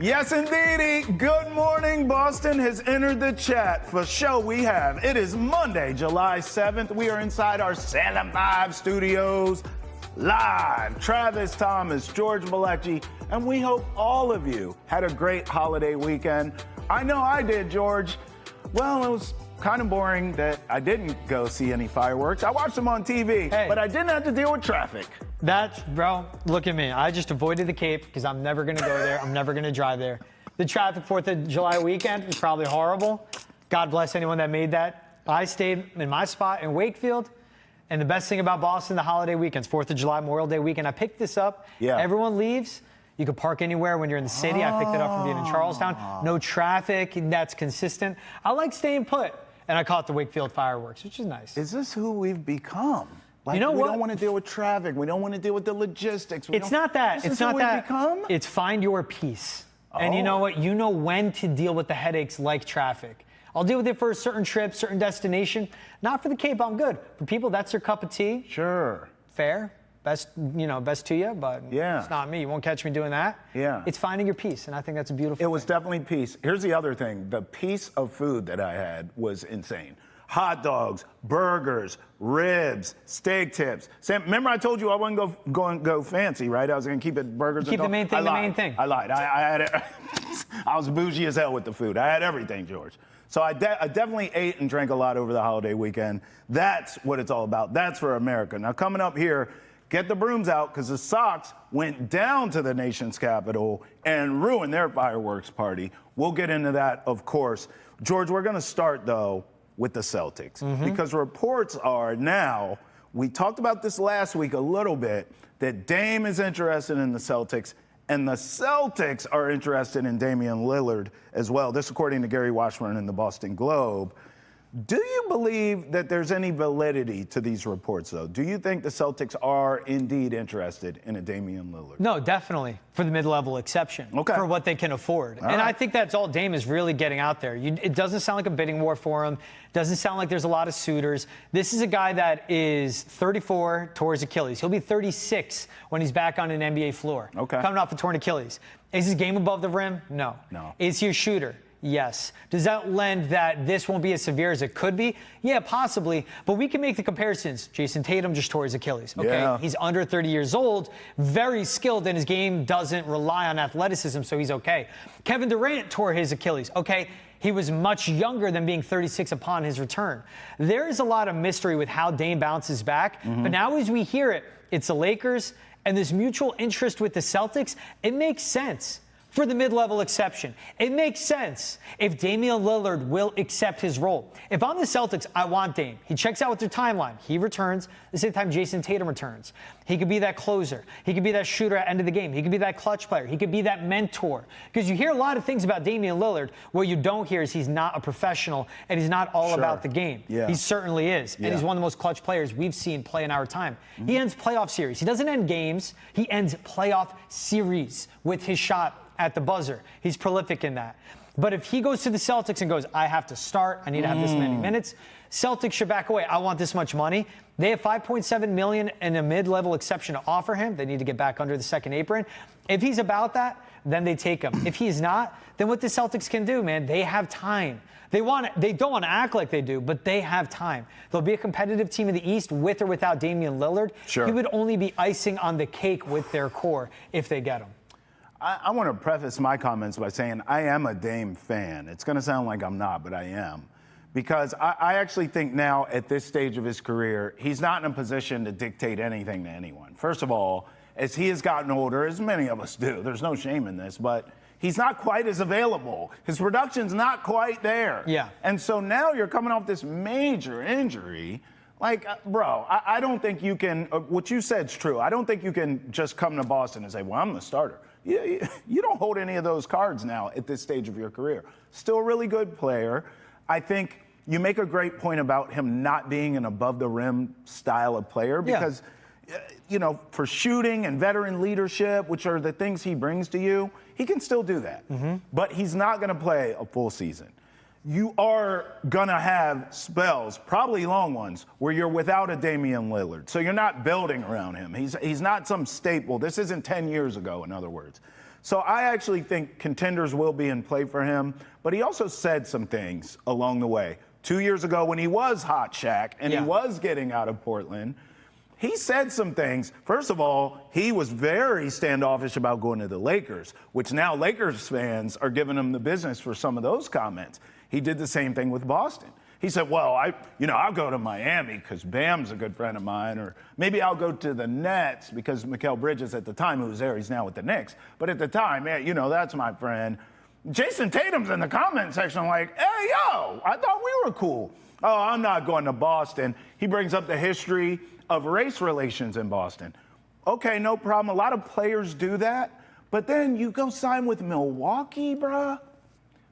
Yes, indeedy. Good morning, Boston has entered the chat. For show we have. It is Monday, July 7th. We are inside our Salem 5 studios, live. Travis, Thomas, George Balekji, and we hope all of you had a great holiday weekend. I know I did, George. Well, it was kind of boring that I didn't go see any fireworks. I watched them on TV, but I didn't have to deal with traffic. Bro, look at me. I just avoided the Cape because I'm never going to go there. I'm never going to drive there. The traffic 4th of July weekend was probably horrible. God bless anyone that made that. I stayed in my spot in Wakefield. And the best thing about Boston, the holiday weekends, 4th of July, Memorial Day weekend, I picked this up. Yeah. Everyone leaves. You can park anywhere when you're in the city. I picked it up from being in Charlestown. No traffic. That's consistent. I like staying put. And I caught the Wakefield fireworks, which is nice. Is this who we've become? Like, you know we don't want to deal with traffic. We don't want to deal with the logistics. It's not that. It's not that. Become? It's find your peace. And you know what? You know when to deal with the headaches like traffic. I'll deal with it for a certain trip, certain destination. Not for the Cape, I'm good. For people, that's their cup of tea. Sure. Fair. Best to you, but it's not me. You won't catch me doing that. Yeah. It's finding your peace, and I think that's a beautiful thing. It was definitely peace. Here's the other thing. The piece of food that I had was insane. Hot dogs, burgers, ribs, steak tips. Sam, remember I told you I wasn't going to go fancy, right? I was going to keep it burgers. Keep the main thing the main thing. I lied. I had it. I was bougie as hell with the food. I had everything, George. So I definitely ate and drank a lot over the holiday weekend. That's what it's all about. That's for America. Now, coming up here, get the brooms out because the Sox went down to the nation's capital and ruined their fireworks party. We'll get into that, of course. George, we're going to start, though, with the Celtics because reports are now, we talked about this last week a little bit, that Dame is interested in the Celtics and the Celtics are interested in Damian Lillard as well. This according to Gary Washburn in the Boston Globe. Do you believe that there's any validity to these reports, though? Do you think the Celtics are indeed interested in a Damian Lillard? No, definitely, for the mid-level exception, for what they can afford. I think that's all Dame is really getting out there. It doesn't sound like a bidding war for him. Doesn't sound like there's a lot of suitors. This is a guy that is 34, tore his Achilles. He'll be 36 when he's back on an NBA floor, coming off a torn Achilles. Is his game above the rim? No. Is he a shooter? Yes. Does that lend that this won't be as severe as it could be? Yeah, possibly. But we can make the comparisons. Jason Tatum just tore his Achilles. He's under 30 years old, very skilled, and his game doesn't rely on athleticism, so he's okay. Kevin Durant tore his Achilles. He was much younger than being 36 upon his return. There is a lot of mystery with how Dame bounces back, but now as we hear it, it's the Lakers and this mutual interest with the Celtics. It makes sense. For the mid-level exception. It makes sense if Damian Lillard will accept his role. If I'm the Celtics, I want Dame. He checks out with their timeline. He returns the same time Jason Tatum returns. He could be that closer. He could be that shooter at the end of the game. He could be that clutch player. He could be that mentor. Because you hear a lot of things about Damian Lillard. What you don't hear is he's not a professional and he's not all about the game. He certainly is. And he's one of the most clutch players we've seen play in our time. He ends playoff series. He doesn't end games. He ends playoff series with his shot at the buzzer. He's prolific in that. But if he goes to the Celtics and goes, I have to start, I need to have this many minutes, Celtics should back away. I want this much money. They have $5.7 million and a mid-level exception to offer him. They need to get back under the second apron. If he's about that, then they take him. If he's not, then what the Celtics can do, man, they have time. They don't want to act like they do, but they have time. They'll be a competitive team in the East with or without Damian Lillard. He would only be icing on the cake with their core if they get him. I want to preface my comments by saying I am a Dame fan. It's going to sound like I'm not, but I am. Because I actually think now, at this stage of his career, he's not in a position to dictate anything to anyone. First of all, as he has gotten older, as many of us do, there's no shame in this, but he's not quite as available. His production's not quite there. And so now you're coming off this major injury. Like, bro, I don't think you can, what you said's true. I don't think you can just come to Boston and say, well, I'm the starter. You don't hold any of those cards now at this stage of your career. Still a really good player. I think you make a great point about him not being an above-the-rim style of player because, for shooting and veteran leadership, which are the things he brings to you, he can still do that. But he's not going to play a full season. You are going to have spells, probably long ones, where you're without a Damian Lillard. So you're not building around him. He's not some staple. This isn't 10 years ago, in other words. So I actually think contenders will be in play for him, but he also said some things along the way. 2 years ago when he was hot Shaq and he was getting out of Portland, he said some things. First of all, he was very standoffish about going to the Lakers, which now Lakers fans are giving him the business for some of those comments. He did the same thing with Boston. He said, well, I'll go to Miami because Bam's a good friend of mine, or maybe I'll go to the Nets because Mikal Bridges at the time, who was there, he's now with the Knicks. But at the time, that's my friend. Jason Tatum's in the comment section like, hey, yo, I thought we were cool. Oh, I'm not going to Boston. He brings up the history of race relations in Boston. Okay, no problem. A lot of players do that. But then you go sign with Milwaukee, bruh.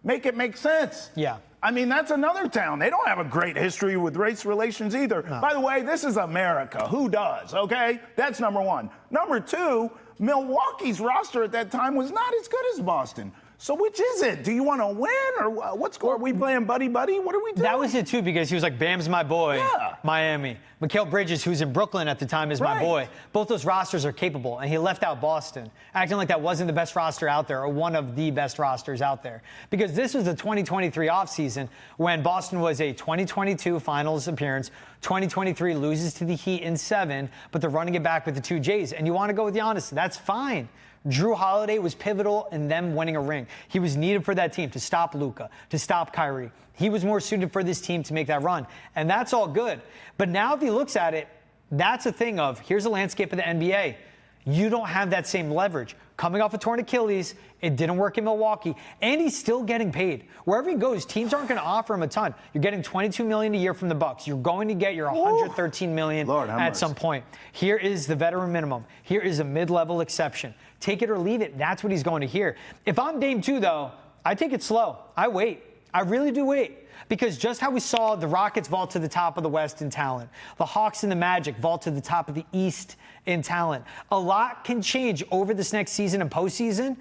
Make it make sense. Yeah. I mean, that's another town. They don't have a great history with race relations either. No. By the way, this is America. Who does, okay? That's number one. Number two, Milwaukee's roster at that time was not as good as Boston. So which is it? Do you want to win or what's going? Are we playing buddy-buddy? What are we doing? That was it, too, because he was like, Bam's my boy, Miami. Mikal Bridges, who's in Brooklyn at the time, is my boy. Both those rosters are capable, and he left out Boston, acting like that wasn't the best roster out there or one of the best rosters out there. Because this was the 2023 offseason when Boston was a 2022 finals appearance, 2023 loses to the Heat in 7, but they're running it back with the 2 J's. And you want to go with Giannis, that's fine. Drew Holiday was pivotal in them winning a ring. He was needed for that team to stop Luka, to stop Kyrie. He was more suited for this team to make that run. And that's all good. But now if he looks at it, that's a thing of, here's the landscape of the NBA. You don't have that same leverage. Coming off a torn Achilles, it didn't work in Milwaukee, and he's still getting paid. Wherever he goes, teams aren't going to offer him a ton. You're getting $22 million a year from the Bucks. You're going to get your $113 million at some point. Here is the veteran minimum. Here is a mid-level exception. Take it or leave it. That's what he's going to hear. If I'm Dame 2, though, I take it slow. I wait. I really do wait. Because just how we saw the Rockets vault to the top of the West in talent, the Hawks and the Magic vault to the top of the East in talent, a lot can change over this next season and postseason.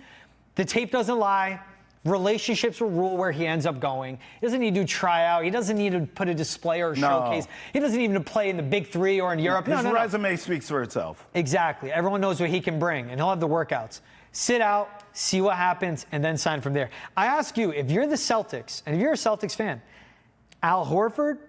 The tape doesn't lie. Relationships will rule where he ends up going. He doesn't need to try out. He doesn't need to put a display or a showcase. He doesn't even play in the Big Three or in Europe. His resume speaks for itself. Exactly. Everyone knows what he can bring, and he'll have the workouts. Sit out, see what happens, and then sign from there. I ask you, if you're the Celtics, and if you're a Celtics fan, Al Horford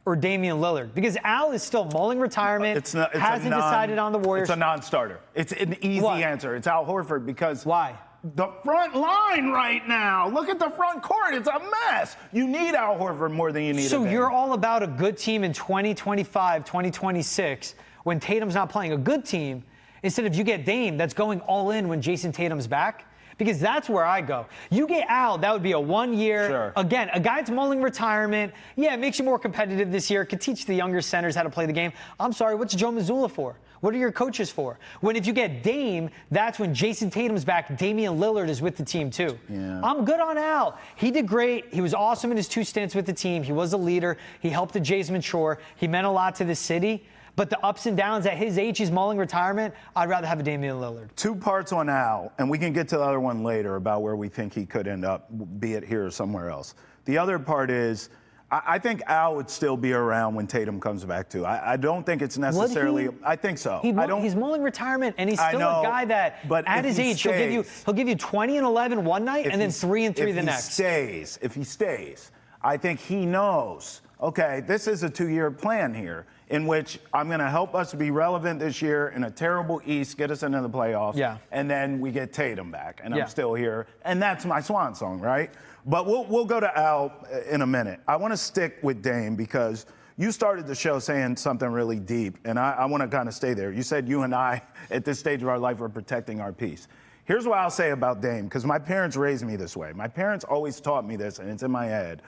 or Damian Lillard? Because Al is still mulling retirement, hasn't decided on the Warriors. It's a non-starter. It's an easy answer. It's Al Horford because... Why? The front line right now. Look at the front court. It's a mess. You need Al Horford more than you need So you're all about a good team in 2025, 2026 when Tatum's not playing. A good team instead of you get Dame that's going all in when Jason Tatum's back. Because that's where I go. You get Al, that would be a 1 year. Sure. Again, a guy that's mulling retirement. Yeah, it makes you more competitive this year. Could teach the younger centers how to play the game. I'm sorry, what's Joe Mazzulla for? What are your coaches for? When if you get Dame, that's when Jason Tatum's back. Damian Lillard is with the team too. Yeah. I'm good on Al. He did great. He was awesome in his 2 stints with the team. He was a leader. He helped the Jays mature. He meant a lot to the city. But the ups and downs at his age, he's mulling retirement. I'd rather have a Damian Lillard. 2 parts on Al, and we can get to the other one later about where we think he could end up, be it here or somewhere else. The other part is, I think Al would still be around when Tatum comes back too. I don't think it's necessarily. I think so. He's mulling retirement, and he's still a guy that, but at his age, he'll give you 20 and 11 one night, and then 3 and 3 the next. If he stays, I think he knows. Okay, this is a 2-year plan here in which I'm going to help us be relevant this year in a terrible East, get us into the playoffs, and then we get Tatum back, and I'm still here, and that's my swan song, right? But we'll go to Al in a minute. I want to stick with Dame because you started the show saying something really deep, and I want to kind of stay there. You said you and I, at this stage of our life, are protecting our peace. Here's what I'll say about Dame, because my parents raised me this way. My parents always taught me this, and it's in my head.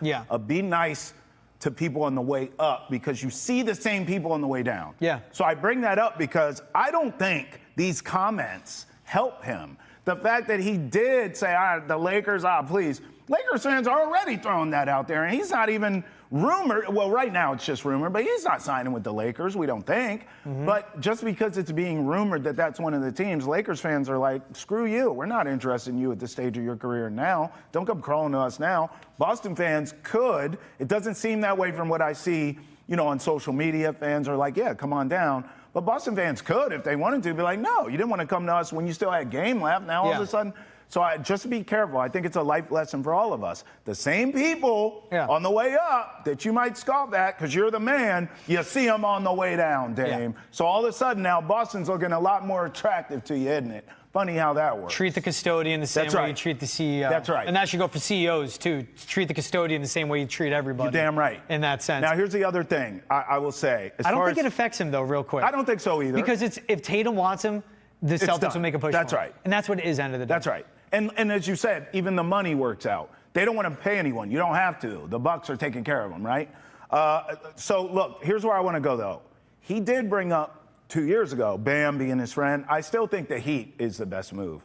Be nice to people on the way up because you see the same people on the way down. So I bring that up because I don't think these comments help him. The fact that he did say, the Lakers, please. Lakers fans are already throwing that out there, and he's not even rumored. Well, right now it's just rumored, but he's not signing with the Lakers, we don't think. But just because it's being rumored that that's one of the teams, Lakers fans are like, screw you. We're not interested in you at this stage of your career now. Don't come crawling to us now. Boston fans could. It doesn't seem that way from what I see, on social media. Fans are like, yeah, come on down. But Boston fans could, if they wanted to, be like, no, you didn't want to come to us when you still had game left. Now all of a sudden, So just be careful. I think it's a life lesson for all of us. The same people on the way up that you might scoff at because you're the man, you see them on the way down, Dame. Yeah. So all of a sudden now Boston's looking a lot more attractive to you, isn't it? Funny how that works. Treat the custodian the same way you treat the CEO. That's right. And that should go for CEOs, too. Treat the custodian the same way you treat everybody. You're damn right. In that sense. Now, here's the other thing I will say. I don't think it affects him, though, real quick. I don't think so either. Because if Tatum wants him, the Celtics will make a push. That's right. And that's what it is, end of the day. That's right. And as you said, even the money works out. They don't want to pay anyone. You don't have to. The Bucks are taking care of them, right? So, look, here's where I want to go, though. He did bring up 2 years ago, Bam being his friend. I still think the Heat is the best move.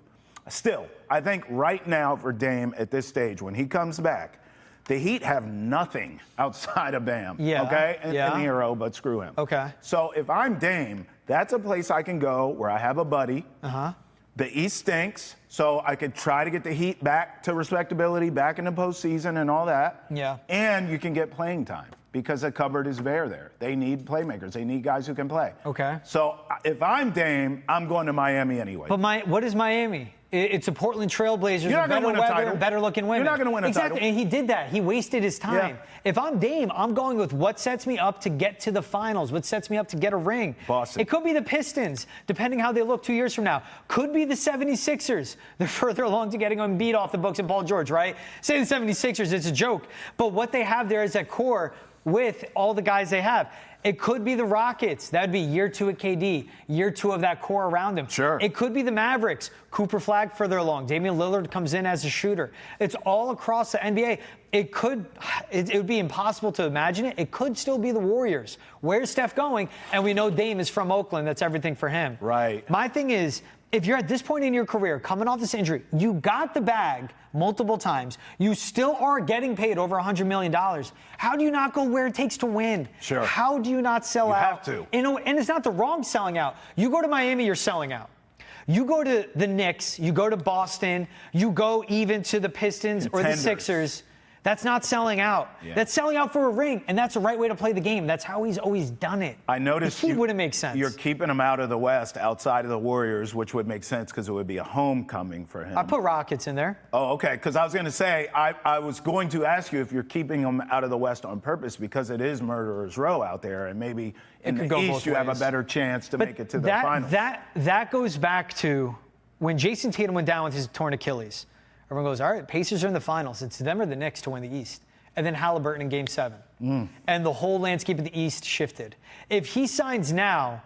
Still, I think right now for Dame at this stage, when he comes back, the Heat have nothing outside of Bam. Yeah. Okay? And hero, but screw him. Okay. So if I'm Dame, that's a place I can go where I have a buddy. Uh-huh. The East stinks, so I could try to get the Heat back to respectability, back in the postseason and all that. Yeah. And you can get playing time because the cupboard is bare there. They need playmakers. They need guys who can play. Okay. So if I'm Dame, I'm going to Miami anyway. But what is Miami? It's a Portland Trailblazers. You're not going to win a title. Better looking women. You're not going to win a title. Exactly, and he did that. He wasted his time. Yeah. If I'm Dame, I'm going with what sets me up to get to the finals, what sets me up to get a ring. Boston. It could be the Pistons, depending how they look 2 years from now. Could be the 76ers. They're further along to getting Embiid off the books and Paul George, right? Say the 76ers, it's a joke. But what they have there is that core with all the guys they have. It could be the Rockets. That would be year 2 at KD, year 2 of that core around him. Sure. It could be the Mavericks. Cooper Flagg further along. Damian Lillard comes in as a shooter. It's all across the NBA. It would be impossible to imagine it. It could still be the Warriors. Where's Steph going? And we know Dame is from Oakland. That's everything for him. Right. My thing is, if you're at this point in your career, coming off this injury, you got the bag multiple times. You still are getting paid over $100 million. How do you not go where it takes to win? Sure. How do you not sell out? You have to. And it's not the wrong selling out. You go to Miami, you're selling out. You go to the Knicks, you go to Boston, you go even to the Pistons or the Sixers. That's not selling out. Yeah. That's selling out for a ring, and that's the right way to play the game. That's how he's always done it. I noticed he wouldn't make sense. You're keeping him out of the West, outside of the Warriors, which would make sense because it would be a homecoming for him. I put Rockets in there. Oh, okay. Because I was going to say, I was going to ask you if you're keeping him out of the West on purpose because it is murderer's row out there, and maybe in the East you have a better chance to make it to the finals. That goes back to when Jason Tatum went down with his torn Achilles. Everyone goes, all right, Pacers are in the finals. It's them or the Knicks to win the East. And then Halliburton in Game 7. And the whole landscape of the East shifted. If he signs now,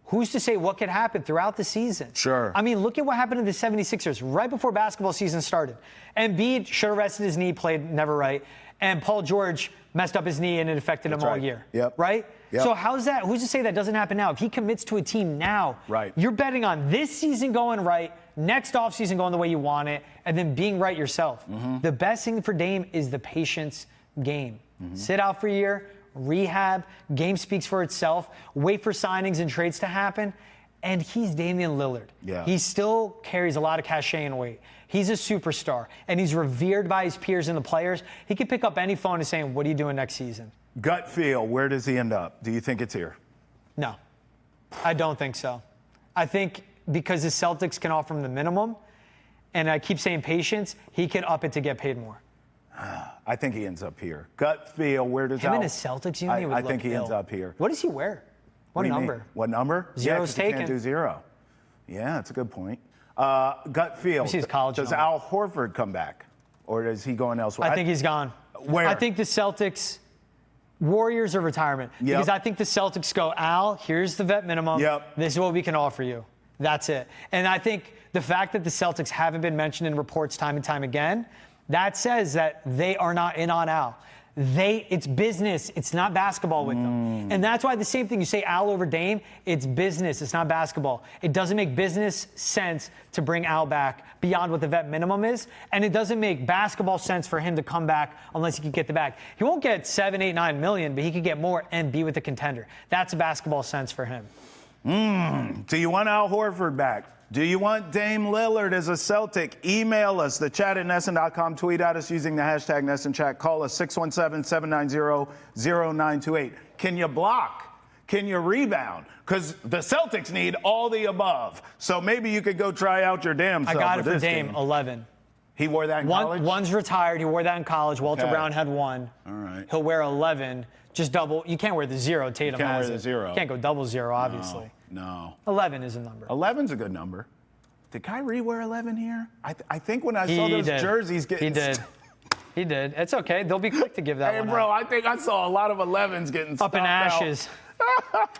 who's to say what could happen throughout the season? Sure. I mean, look at what happened to the 76ers right before basketball season started. Embiid should have rested his knee, played never right. And Paul George messed up his knee and it affected him all year. Yep. Right? Yep. So who's to say that doesn't happen now? If he commits to a team now, you're betting on this season going right, next offseason going the way you want it, and then being right yourself. The best thing for Dame is the patience game. Sit out for a year, rehab, game speaks for itself, wait for signings and trades to happen, and he's Damian Lillard. Yeah. He still carries a lot of cachet and weight. He's a superstar, and he's revered by his peers and the players. He could pick up any phone and say, what are you doing next season? Gut feel, where does he end up? Do you think it's here? No, I don't think so. I think because the Celtics can offer him the minimum, and I keep saying patience, he can up it to get paid more. I think he ends up here. Gut feel, where does him in a Celtics union? I think he ends up here. What does he wear? What number? What number? Zero's taken. He can't do 0. Yeah, that's a good point. Gut feel. Does Al Horford come back, or is he going elsewhere? I think he's gone. Where? I think the Celtics. Warriors or retirement. Because I think the Celtics go, Al, here's the vet minimum. This is what we can offer you. That's it. And I think the fact that the Celtics haven't been mentioned in reports time and time again, that says that they are not in on Al. It's business. It's not basketball with them. And that's why the same thing, you say Al over Dame, it's business. It's not basketball. It doesn't make business sense to bring Al back beyond what the vet minimum is. And it doesn't make basketball sense for him to come back unless he can get the bag. He won't get 7, 8, 9 million, but he could get more and be with a contender. That's a basketball sense for him. Do you want Al Horford back? Do you want Dame Lillard as a Celtic? Email us, thechat@nesson.com. Tweet at us using the hashtag NessonChat. Call us 617-790-0928. Can you block? Can you rebound? Because the Celtics need all the above. So maybe you could go try out your damn self. I got it for for Dame, team. 11. He wore that in college? One's retired. He wore that in college. Walter Brown had 1. All right. He'll wear 11. Just double. You can't wear the 0. Tatum can't has wear the it. 0. You can't go double 0, obviously. No. 11 is a number. 11's a good number. Did Kyrie wear 11 here? I think when I saw those jerseys getting... He did. He did. It's okay. They'll be quick to give that one out. I think I saw a lot of 11s getting up in ashes.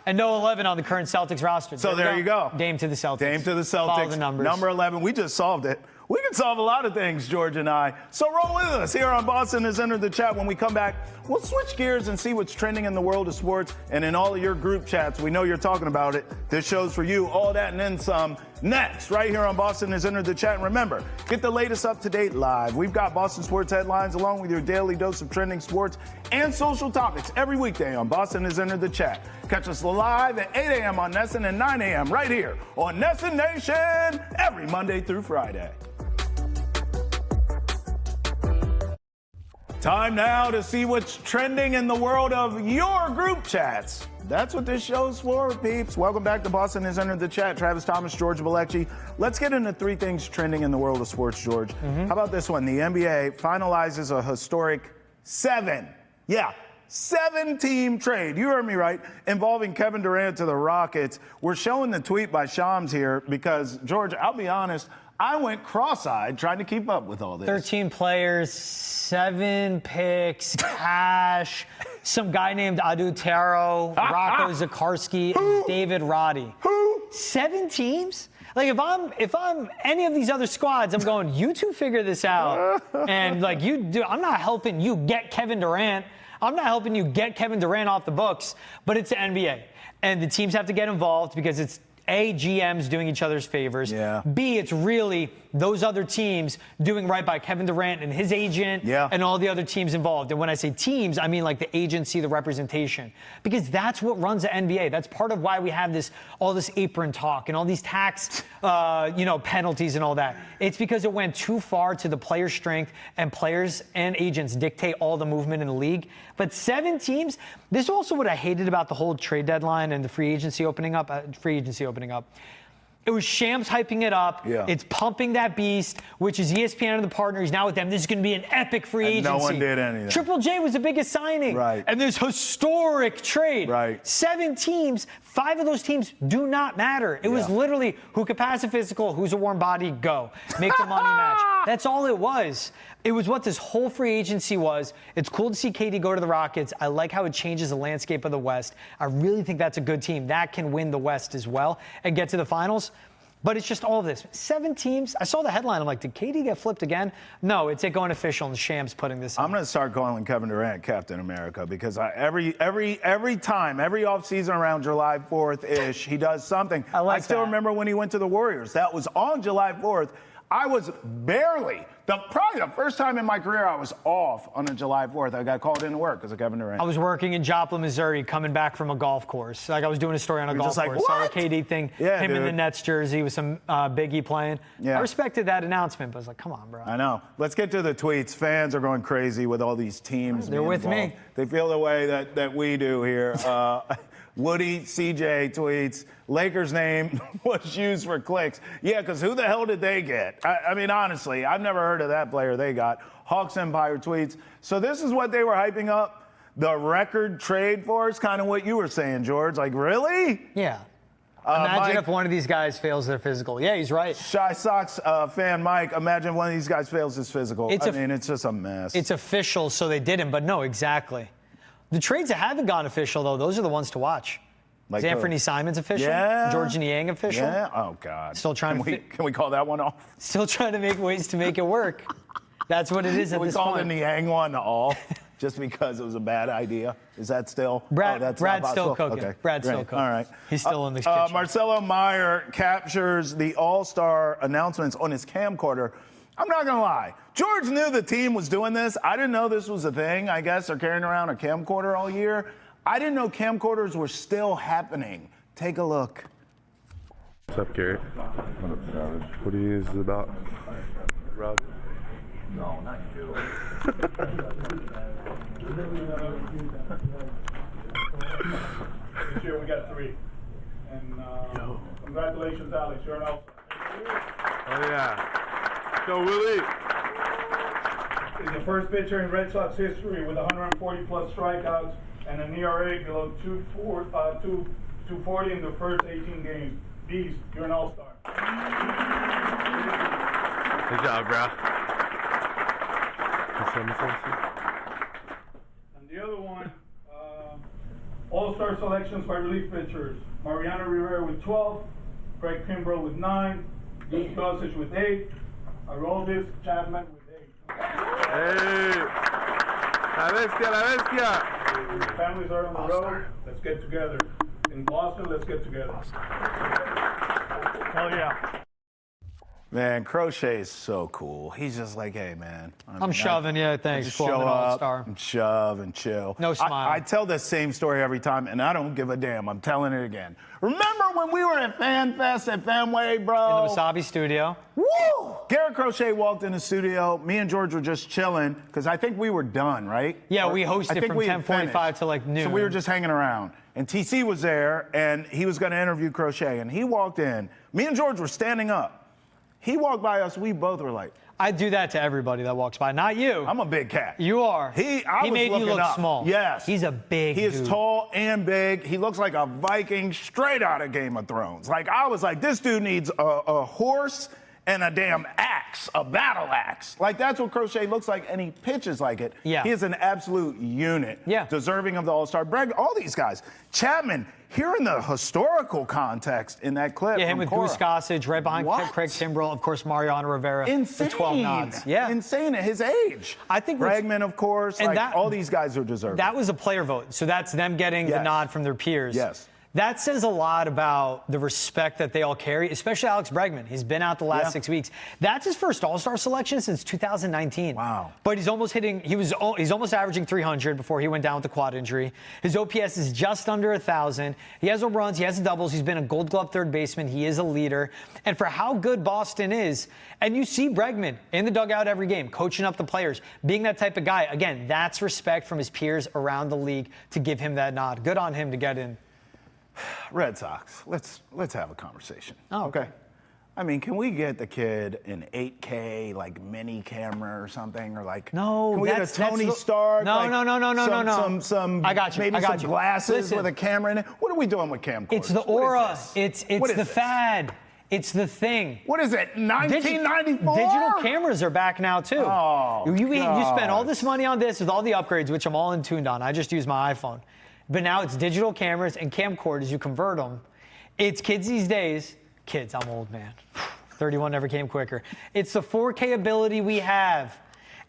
And no 11 on the current Celtics roster. So there you go. Dame to the Celtics. Dame to the Celtics. Follow the numbers. Number 11. We just solved it. We can solve a lot of things, George and I. So roll with us here on Boston Has Entered the Chat. When we come back, we'll switch gears and see what's trending in the world of sports and in all of your group chats. We know you're talking about it. This show's for you. All that and then some next, right here on Boston Has Entered the Chat. And remember, get the latest up-to-date live. We've got Boston sports headlines along with your daily dose of trending sports and social topics every weekday on Boston Has Entered the Chat. Catch us live at 8 a.m. on Nesson and 9 a.m. right here on Nesson Nation every Monday through Friday. Time now to see what's trending in the world of your group chats. That's what this show's for, peeps. Welcome back to Boston Has Entered the Chat. Travis Thomas, George Balekji. Let's get into 3 things trending in the world of sports, George. How about this one? The NBA finalizes a historic 7-team trade. You heard me right, involving Kevin Durant to the Rockets. We're showing the tweet by Shams here because, George, I'll be honest, I went cross-eyed trying to keep up with all this. 13 players, 7 picks, cash, some guy named Adu Taro, Rocco Zakarsky, and David Roddy. Who? 7 teams? Like if I'm any of these other squads, I'm going, you two figure this out. And like you do, I'm not helping you get Kevin Durant. I'm not helping you get Kevin Durant off the books, but it's the NBA. And the teams have to get involved because it's A, GMs doing each other's favors. Yeah. B, it's really those other teams doing right by Kevin Durant and his agent and all the other teams involved. And when I say teams, I mean like the agency, the representation. Because that's what runs the NBA. That's part of why we have all this apron talk and all these tax penalties and all that. It's because it went too far to the player strength, and players and agents dictate all the movement in the league. But 7 teams, this is also what I hated about the whole trade deadline and the free agency opening up. It was Shams hyping it up. Yeah. It's pumping that beast, which is ESPN and the partner. He's now with them. This is going to be an epic free agency. No one did anything. Triple J was the biggest signing. Right. And this historic trade. Right. 7 teams, 5 of those teams do not matter. It was literally who could pass a physical, who's a warm body, go. Make the money match. That's all it was. It was what this whole free agency was. It's cool to see KD go to the Rockets. I like how it changes the landscape of the West. I really think that's a good team. That can win the West as well and get to the finals. But it's just all of this. 7 teams. I saw the headline. I'm like, did KD get flipped again? No, it's it going official, and Shams putting this in. I'm going to start calling Kevin Durant Captain America because every time, every offseason around July 4th-ish, he does something. I still remember when he went to the Warriors. That was on July 4th. I was probably the first time in my career I was off on a July 4th. I got called into work because of Kevin Durant. I was working in Joplin, Missouri, coming back from a golf course. Like I was doing a story on a golf course. Saw the KD thing, him in the Nets jersey with some Biggie playing. Yeah. I respected that announcement, but I was like, come on, bro. I know. Let's get to the tweets. Fans are going crazy with all these teams. They're with me. They feel the way that we do here. Woody CJ tweets, Lakers' name was used for clicks. Yeah, because who the hell did they get? I mean, honestly, I've never heard of that player they got. Hawks Empire tweets, so this is what they were hyping up? The record trade for us? Kind of what you were saying, George. Like, really? Yeah. Imagine if one of these guys fails their physical. Yeah, he's right. Shy Sox fan Mike, imagine one of these guys fails his physical. It's just a mess. It's official, so they didn't, but no, exactly. The trades that haven't gone official, though, those are the ones to watch. Like is Anthony Simons official? Yeah. George Niang official? Yeah. Oh, God. Still trying Can we call that one off? Still trying to make ways to make it work. That's what it is at this point. We call the Niang one off just because it was a bad idea. Is that still? Brad's still cooking. Okay. Brad's still cooking. All right. He's still in the kitchen. Marcelo Meyer captures the AllStar announcements on his camcorder. I'm not going to lie. George knew the team was doing this. I didn't know this was a thing. I guess they're carrying around a camcorder all year. I didn't know camcorders were still happening. Take a look. What's up, Garrett? What up, Savage? What do you use it about? Rob? No, not you. This year we got 3. And congratulations, Alex. You're an All-Star. Oh, yeah. Go, Willie. He's the first pitcher in Red Sox history with 140-plus strikeouts and an ERA below 240 in the first 18 games. Beast, you're an All-Star. Good job, bro. And the other one, All-Star selections by relief pitchers. Mariano Rivera with 12, Craig Kimbrell with 9, Luke Gossage with 8, Aroldis Chapman with 8. Hey! La bestia, la bestia! Families are on the road. Let's get together. In Boston, let's get together. Hell yeah. Man, Crochet is so cool. He's just like, hey, man. I'm shoving, yeah, thanks. Just Cool, I'm show an up, all-star. and shove and chill. No smile. I tell the same story every time, and I don't give a damn. I'm telling it again. Remember when we were at Fan Fest at Fenway, bro? In the Wasabi studio. Woo! Garrett Crochet walked in the studio. Me and George were just chilling, because I think we were done, right? Yeah, Or, we I hosted think from we had 10:45 finished. to like noon. So we were just hanging around. And TC was there, and he was going to interview Crochet, and he walked in. Me and George were standing up. He walked by us. We both were like, I do that to everybody that walks by. Not you. I'm a big cat. You are. He made you look up. small. Yes. He's a big He is dude. tall and big. He looks like a Viking straight out of Game of Thrones. Like, I was like, this dude needs a horse and a damn axe, a battle axe. Like, that's what Crochet looks like, and he pitches like it. Yeah. He is an absolute unit. Yeah. Deserving of the All-Star. All these guys. Chapman, hearing the historical context in that clip. Yeah, him from with Cora. Goose Gossage, right behind What? Craig Kimbrell, of course, Mariano Rivera. Insane. The 12 nods. Yeah. Insane at his age. I think what's- Bregman, of course. and Like, that- all these guys are deserving. That was a player vote, so that's them getting the Yes. nod from their peers. Yes. That says a lot about the respect that they all carry, especially Alex Bregman. He's been out the last 6 weeks. That's his first All-Star selection since 2019. Wow. But he's almost averaging 300 before he went down with the quad injury. His OPS is just under 1,000. He has home runs, he has doubles. He's been a Gold Glove third baseman. He is a leader. And for how good Boston is, and you see Bregman in the dugout every game, coaching up the players, being that type of guy. Again, that's respect from his peers around the league to give him that nod. Good on him to get in. Red Sox, let's have a conversation. Oh, okay. I mean, can we get the kid an 8K like mini camera or something, or like? No, can we get a Tony Stark? No, like, no. Some I got you. Maybe I got some you. glasses Listen. with a camera in it. What are we doing with camcorders? It's the What is aura. this? It's What is the this? fad. It's the thing. What is it? 1994. Digital cameras are back now too. Oh, you spend all God. this money on this with all the upgrades, which I'm all in tuned on. I just use my iPhone. But now it's digital cameras and camcorders. You convert them. It's kids these days. Kids, I'm old, man. 31 never came quicker. It's the 4K ability we have.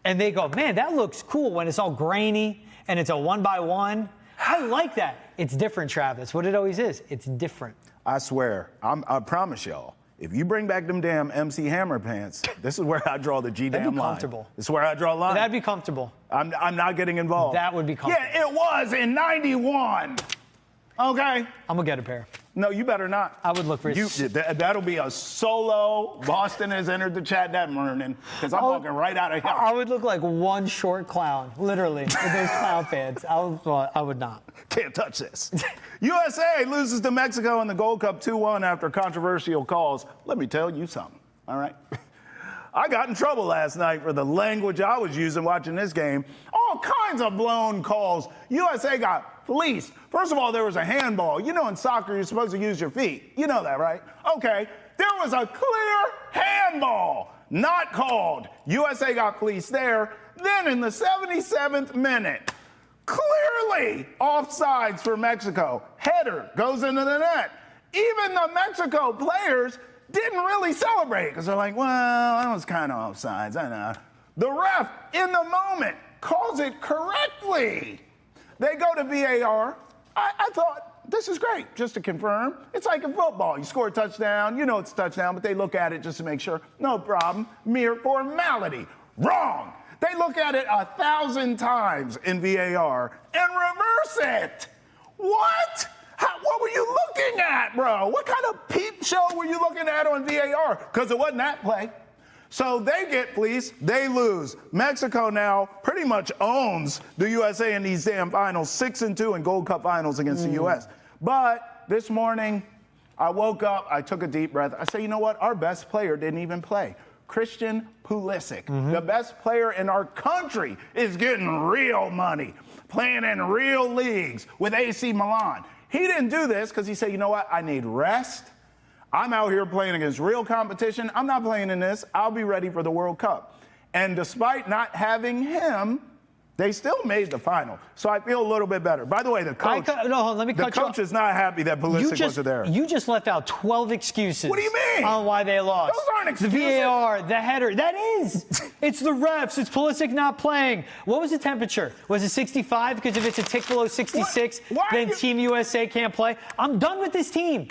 And they go, man, that looks cool when it's all grainy and it's a 1x1. I like that. It's different, Travis. What it always is. It's different. I swear, I promise y'all, if you bring back them damn MC Hammer pants, this is where I draw the G That'd damn be line. comfortable. This is where I draw a line. That'd be comfortable. I'm not getting involved. That would be comfortable. Yeah, it was in 91. Okay. I'm going to get a pair. No, you better not. I would look for That'll be a solo. Boston has entered the chat that morning because I'm walking right out of here. I would look like one short clown, literally, with those clown pants. I would not. Can't touch this. USA loses to Mexico in the Gold Cup 2-1 after controversial calls. Let me tell you something, all right? I got in trouble last night for the language I was using watching this game. All kinds of blown calls. USA got fleeced. First of all, there was a handball. You know, in soccer, you're supposed to use your feet. You know that, right? Okay. There was a clear handball. Not called. USA got fleeced there. Then in the 77th minute, clearly offsides for Mexico. Header goes into the net. Even the Mexico players didn't really celebrate because they're like, well, that was kind of offsides. I know. The ref, in the moment, calls it correctly. They go to VAR. I thought, this is great, just to confirm. It's like in football. You score a touchdown, you know it's a touchdown, but they look at it just to make sure. No problem. Mere formality. Wrong. They look at it 1,000 times in VAR and reverse it. What? What were you looking at, bro? What kind of peep show were you looking at on VAR? Because it wasn't that play. So they get fleeced, they lose. Mexico now pretty much owns the USA in these damn finals, 6-2 in Gold Cup finals against the US. But this morning, I woke up, I took a deep breath. I said, you know what? Our best player didn't even play. Christian Pulisic, the best player in our country, is getting real money, playing in real leagues with AC Milan. He didn't do this because he said, you know what? I need rest. I'm out here playing against real competition. I'm not playing in this. I'll be ready for the World Cup. And despite not having him, they still made the final. So I feel a little bit better. By the way, the coach, the coach is not happy that Pulisic wasn't there. You just left out 12 excuses. What do you mean? On why they lost. Those aren't excuses. The VAR, the header. That is. It's the refs. It's Pulisic not playing. What was the temperature? Was it 65? Because if it's a tick below 66, then Team USA can't play. I'm done with this team.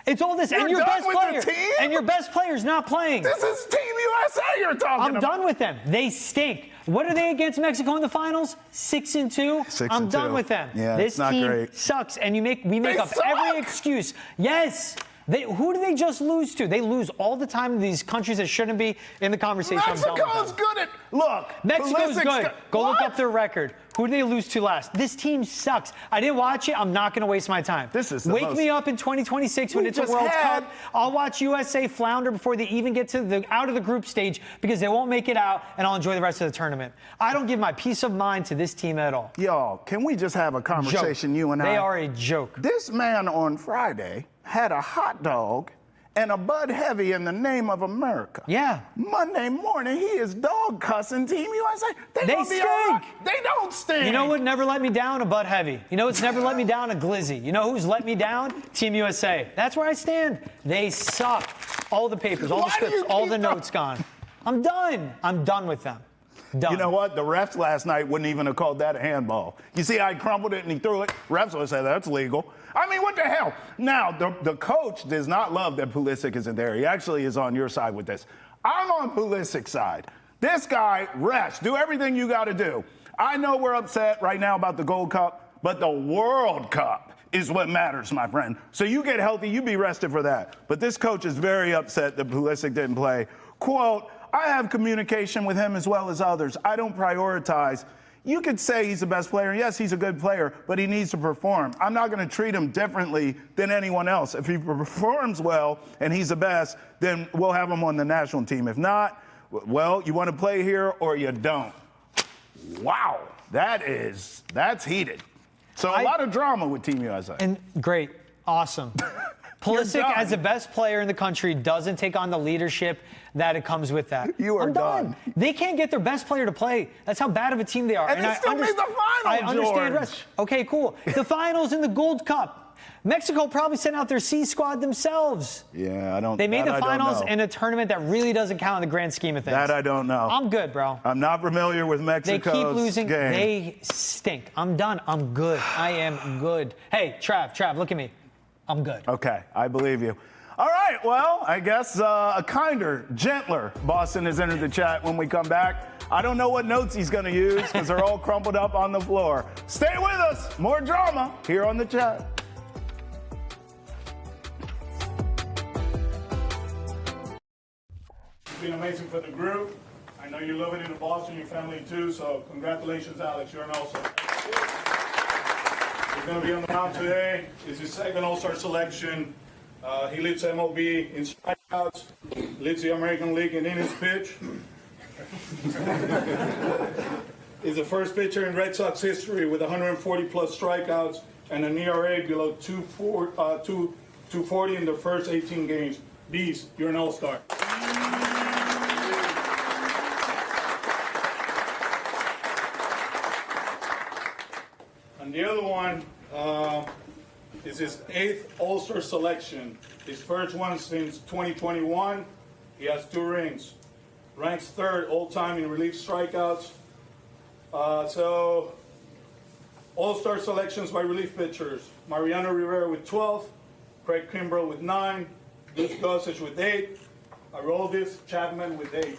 It's all this, and your best player, and your best player's not playing. This is Team USA you're talking about. I'm done with them. They stink. What are they against Mexico in the finals? 6-2. 6-2. I'm done with them. Yeah, this it's not team great. sucks, and we make up every excuse. Yes. Who do they just lose to? They lose all the time to these countries that shouldn't be in the conversation. Mexico's good at. Look, Mexico's good. Go what? look up their record. Who do they lose to last? This team sucks. I didn't watch it. I'm not going to waste my time. This is Wake me up in 2026 when it's a World Cup. I'll watch USA flounder before they even get to out of the group stage because they won't make it out, and I'll enjoy the rest of the tournament. I don't give my peace of mind to this team at all. Y'all, can we just have a conversation, you and I? They are a joke. This man on Friday had a hot dog and a Bud Heavy in the name of America. Yeah. Monday morning, he is dog cussing Team USA. They stink. They don't stink. You know what never let me down? A Bud Heavy. You know what's never let me down? A Glizzy. You know who's let me down? Team USA. That's where I stand. They suck. All the papers, all the scripts, all the notes gone. I'm done. I'm done with them. Done. You know what? The refs last night wouldn't even have called that a handball. You see, I crumbled it and he threw it. Refs would have said that's legal. I mean, what the hell? Now, the coach does not love that Pulisic isn't there. He actually is on your side with this. I'm on Pulisic's side. This guy, rest. Do everything you got to do. I know we're upset right now about the Gold Cup, but the World Cup is what matters, my friend. So you get healthy, you be rested for that. But this coach is very upset that Pulisic didn't play. Quote, I have communication with him as well as others. I don't prioritize. You could say he's the best player. Yes, he's a good player, but he needs to perform. I'm not going to treat him differently than anyone else. If he performs well and he's the best, then we'll have him on the national team. If not, well, you want to play here or you don't. Wow, that's heated. So a lot of drama with Team USA. And great, awesome. Pulisic, as the best player in the country, doesn't take on the leadership that it comes with that. You are done. They can't get their best player to play. That's how bad of a team they are. And they still made the final, I understand George. rest. Okay, cool. The finals in the Gold Cup. Mexico probably sent out their C squad themselves. Yeah, I don't. They made the finals in a tournament that really doesn't count in the grand scheme of things. That I don't know. I'm good, bro. I'm not familiar with Mexico's They keep losing. game. They stink. I'm done. I'm good. I am good. Hey, Trav, look at me. I'm good. Okay, I believe you. All right, well, I guess a kinder, gentler Boston has entered the chat when we come back. I don't know what notes he's going to use because they're all crumpled up on the floor. Stay with us. More drama here on the chat. It's been amazing for the group. I know you love it in Boston, your family too, so congratulations, Alex. You're an all-star. He's going to be on the mound today. It's his second all-star selection. He leads MLB in strikeouts, leads the American League in innings pitch. He's the first pitcher in Red Sox history with 140-plus strikeouts and an ERA below 240 in the first 18 games. Beast, you're an all-star. And the other one is his 8th All-Star selection. His first one since 2021. He has 2 rings. Ranks 3rd all-time in relief strikeouts. So, All-Star selections by relief pitchers. Mariano Rivera with 12. Craig Kimbrell with 9. Luis Gossage with 8. Aroldis Chapman with 8.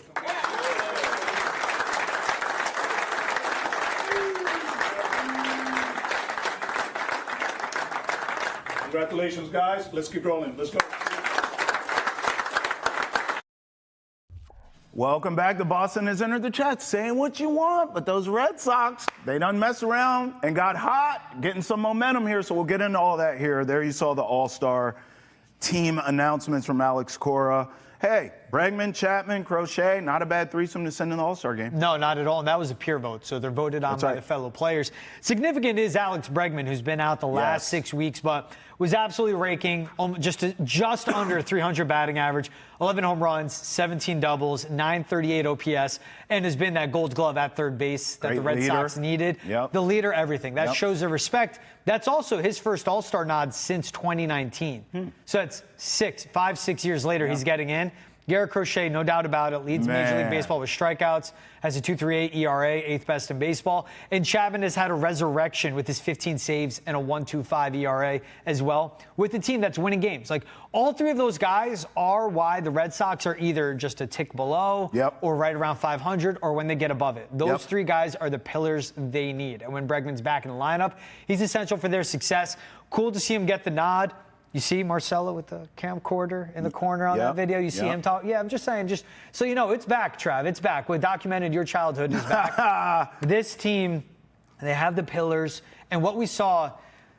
Congratulations, guys. Let's keep rolling. Let's go. Welcome back. The Boston has entered the chat saying what you want, but those Red Sox, they done mess around and got hot, getting some momentum here, so we'll get into all that here. There you saw the All-Star team announcements from Alex Cora. Hey, Bregman, Chapman, Crochet, not a bad threesome to send in the All-Star game. No, not at all. And that was a peer vote, so they're voted on by the fellow players. Significant is Alex Bregman, who's been out the last 6 weeks, but was absolutely raking just under 300 batting average, 11 home runs, 17 doubles, 938 OPS, and has been that gold glove at third base that the Red Sox needed. The leader, everything. That shows the respect. That's also his first All-Star nod since 2019. So it's 5-6 years later he's getting in. Garrett Crochet, no doubt about it, leads Major League Baseball with strikeouts, has a 2.38 ERA, 8th best in baseball. And Chapman has had a resurrection with his 15 saves and a 1.25 ERA as well, with a team that's winning games. Like, all three of those guys are why the Red Sox are either just a tick below or right around 500 or when they get above it. Those three guys are the pillars they need. And when Bregman's back in the lineup, he's essential for their success. Cool to see him get the nod. You see Marcelo with the camcorder in the corner on that video? You see him talk? Yeah, I'm just saying, just so you know, it's back, Trav. It's back. We documented your childhood is back. This team, they have the pillars. And what we saw,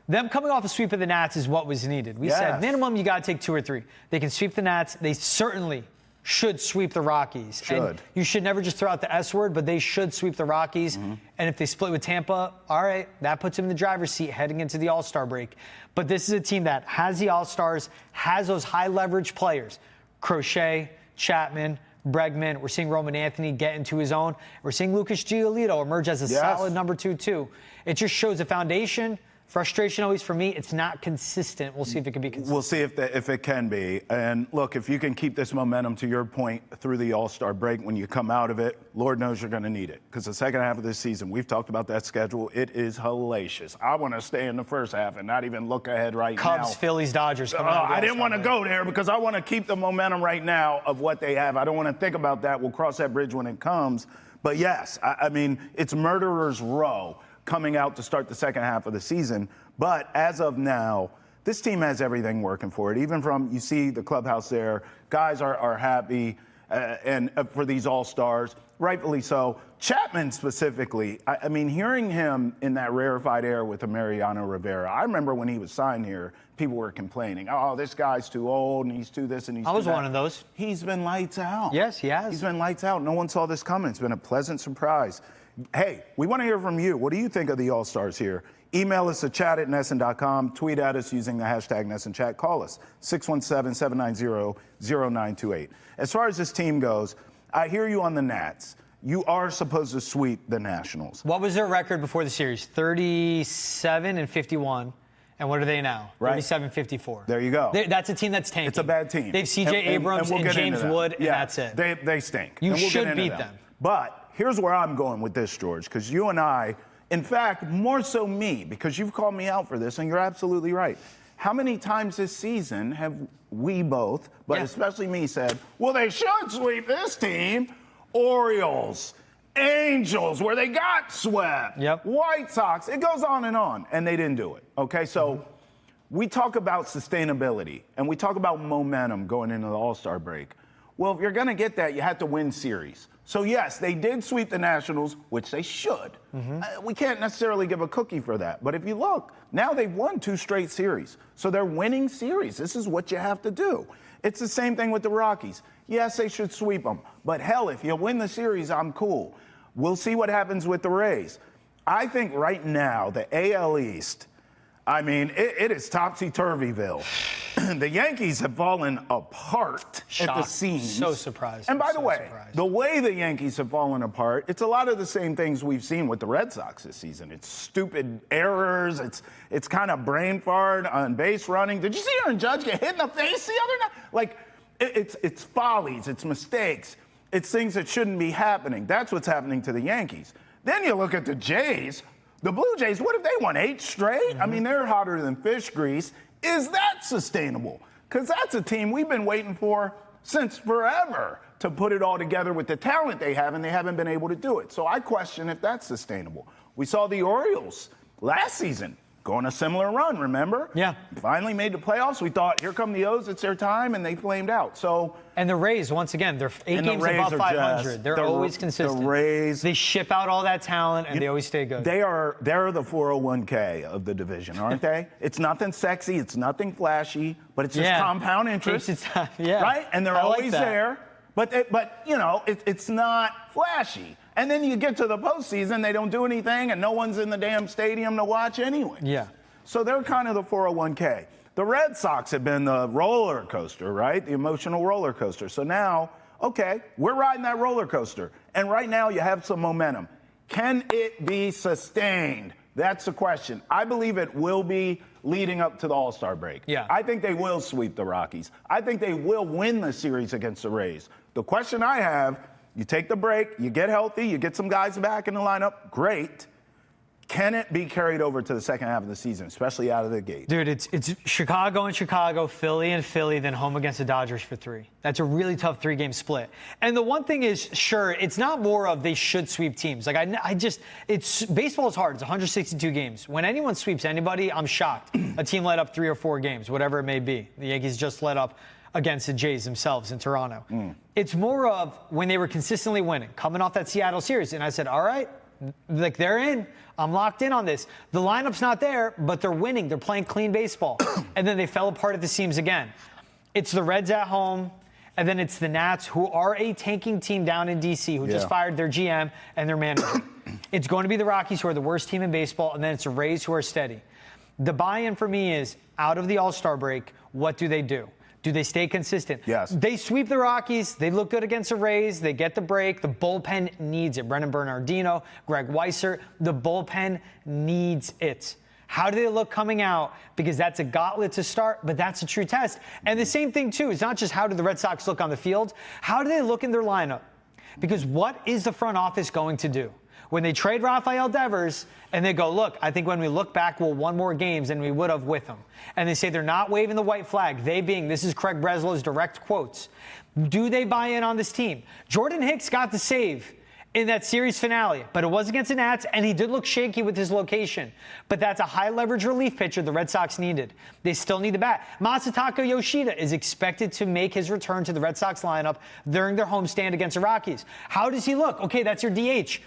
them coming off a sweep of the Nats is what was needed. We said, minimum, you got to take 2 or 3. They can sweep the Nats. They certainly should sweep the Rockies. And you should never just throw out the S word, but they should sweep the Rockies. And if they split with Tampa, all right, that puts them in the driver's seat heading into the All-Star break. But this is a team that has the All-Stars, has those high-leverage players. Crochet, Chapman, Bregman. We're seeing Roman Anthony get into his own. We're seeing Lucas Giolito emerge as a solid number 2, too. It just shows a foundation. Frustration always for me, it's not consistent. We'll see if it can be consistent. We'll see if it can be. And look, if you can keep this momentum, to your point, through the All-Star break, when you come out of it, Lord knows you're going to need it. Because the second half of this season, we've talked about that schedule. It is hellacious. I want to stay in the first half and not even look ahead right now. Cubs, Phillies, Dodgers. I didn't want to go there because I want to keep the momentum right now of what they have. I don't want to think about that. We'll cross that bridge when it comes. But yes, I mean, it's murderer's row coming out to start the second half of the season. But as of now, this team has everything working for it. Even from, you see the clubhouse there, guys are happy and for these All-Stars, rightfully so. Chapman specifically, I mean, hearing him in that rarefied air with the Mariano Rivera, I remember when he was signed here, people were complaining, oh, this guy's too old and he's too this and he's too that. I was one of those. He's been lights out. Yes, he has. He's been lights out. No one saw this coming. It's been a pleasant surprise. Hey, we want to hear from you. What do you think of the All-Stars here? Email us at chat@nesson.com. Tweet at us using the hashtag NessonChat. Call us, 617-790-0928. As far as this team goes, I hear you on the Nats. You are supposed to sweep the Nationals. What was their record before the series? 37-51. And what are they now? 37-54. There you go. That's a team that's tanking. It's a bad team. They have C.J. Abrams and James Wood, and that's it. They stink. You should beat them. But here's where I'm going with this, George, because you and I, in fact, more so me, because you've called me out for this, and you're absolutely right. How many times this season have we both, but especially me, said, well, they should sweep this team? Orioles, Angels, where they got swept, White Sox, it goes on, and they didn't do it, okay? So we talk about sustainability, and we talk about momentum going into the All-Star break. Well, if you're going to get that, you have to win series. So, yes, they did sweep the Nationals, which they should. We can't necessarily give a cookie for that. But if you look, now they've won 2 straight series. So they're winning series. This is what you have to do. It's the same thing with the Rockies. Yes, they should sweep them. But, hell, if you win the series, I'm cool. We'll see what happens with the Rays. I think right now, the AL East, I mean, it is topsy-turvyville. The Yankees have fallen apart at the seams. So surprised. And by the way, the way the Yankees have fallen apart, it's a lot of the same things we've seen with the Red Sox this season. It's stupid errors. It's kind of brain fart on base running. Did you see Aaron Judge get hit in the face the other night? Like, it's follies. It's mistakes. It's things that shouldn't be happening. That's what's happening to the Yankees. Then you look at the Jays. The Blue Jays, what if they won 8 straight? I mean, they're hotter than fish grease. Is that sustainable? Because that's a team we've been waiting for since forever to put it all together with the talent they have, and they haven't been able to do it. So I question if that's sustainable. We saw the Orioles last season going a similar run, remember? Yeah. Finally made the playoffs. We thought, here come the O's, it's their time, and they flamed out. So. And the Rays, once again, they're 8 games above 500. They're always consistent. The Rays. They ship out all that talent, and they always stay good. They're the 401k of the division, aren't they? It's nothing sexy, it's nothing flashy, but it's just compound interest, right? And they're always there. But it's not flashy. And then you get to the postseason, they don't do anything, and no one's in the damn stadium to watch anyway. Yeah. So they're kind of the 401k. The Red Sox have been the roller coaster, right? The emotional roller coaster. So now, okay, we're riding that roller coaster. And right now you have some momentum. Can it be sustained? That's the question. I believe it will be leading up to the All-Star break. Yeah. I think they will sweep the Rockies. I think they will win the series against the Rays. The question I have, you take the break, you get healthy, you get some guys back in the lineup, great. Can it be carried over to the second half of the season, especially out of the gate? Dude, it's Chicago and Chicago, Philly and Philly, then home against the Dodgers for 3. That's a really tough 3-game split. And the one thing is, sure, it's not more of they should sweep teams. Like, baseball is hard. It's 162 games. When anyone sweeps anybody, I'm shocked. A team let up 3 or 4 games, whatever it may be. The Yankees just let up against the Jays themselves in Toronto. It's more of when they were consistently winning, coming off that Seattle series. And I said, all right, like they're in. I'm locked in on this. The lineup's not there, but they're winning. They're playing clean baseball. And then they fell apart at the seams again. It's the Reds at home, and then it's the Nats, who are a tanking team down in D.C., who just fired their GM and their manager. It's going to be the Rockies, who are the worst team in baseball, and then it's the Rays, who are steady. The buy-in for me is, out of the All-Star break, what do they do? Do they stay consistent? Yes. They sweep the Rockies. They look good against the Rays. They get the break. The bullpen needs it. Brennan Bernardino, Greg Weisser, the bullpen needs it. How do they look coming out? Because that's a gauntlet to start, but that's a true test. And the same thing, too, is not just how do the Red Sox look on the field. How do they look in their lineup? Because what is the front office going to do? When they trade Rafael Devers and they go, look, I think when we look back, we'll won more games than we would have with them. And they say they're not waving the white flag. They being, this is Craig Breslow's direct quotes. Do they buy in on this team? Jordan Hicks got the save in that series finale, but it was against the Nats, and he did look shaky with his location. But that's a high-leverage relief pitcher the Red Sox needed. They still need the bat. Masataka Yoshida is expected to make his return to the Red Sox lineup during their homestand against the Rockies. How does he look? Okay, that's your DH.